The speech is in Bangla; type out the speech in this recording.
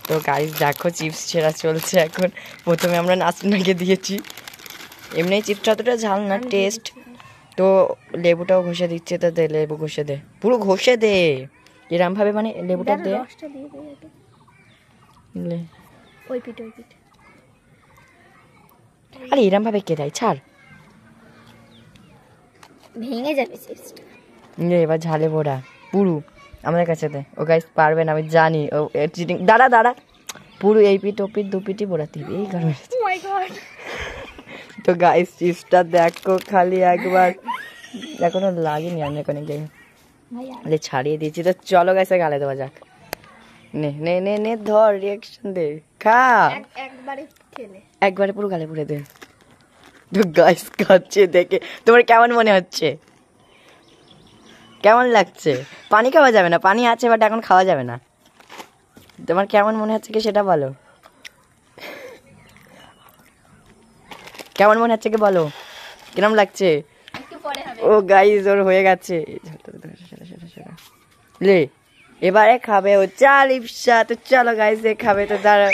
তো গাইস দেখো চিপস ছেঁড়া চলছে এখন। প্রথমে আমরা নাসরিনাকে দিয়েছি, এমনি চিপসটা অতটা ঝাল না, টেস্ট। তো লেবুটাও ঘষে দিচ্ছে, তো দে লেবু ঘষে দে, পুরো ঘষে দে এরম ভাবে, মানে লেবুটা দে। আরে এরম ভাবে কে দেয়, ছাড়, ভেঙে যাবে চিপসটা। এবার ঝালে ভরা পুরো আমাদের কাছে দে। ও গাইস পারবে না আমি জানি, ও চিটিং। দাঁড়া দাঁড়া, পুরো এই পিঠ ও পিঠ দু পিঠই বোড়াতে হবে এই কারণে। তো গাইস চিপসটা দেখো খালি একবার, এখনো লাগেনি, আমি এখন ছাড়িয়ে দিয়েছি। তো চলো গাইস গালে দেওয়া যাক। নে নে নে নে ধর, রিয়াকশন দে, খা একবারে পুরো গালে পুড়ে দে। তো গাইস খাচ্ছে দেখে তোমার কেমন মনে হচ্ছে, কেমন লাগছে? পানি খাওয়া যাবে না, পানি আছে বাট এখন খাওয়া যাবে না। তোমার কেমন মনে হচ্ছে কি সেটা বলো, কেমন মনে হচ্ছে কি বলো, কিরম লাগছে? ও গাইস ওর হয়ে গেছে, লে এবারে খাবে ও চা লিপসা। তো চলো গাইস খাবে, তো দাঁড়া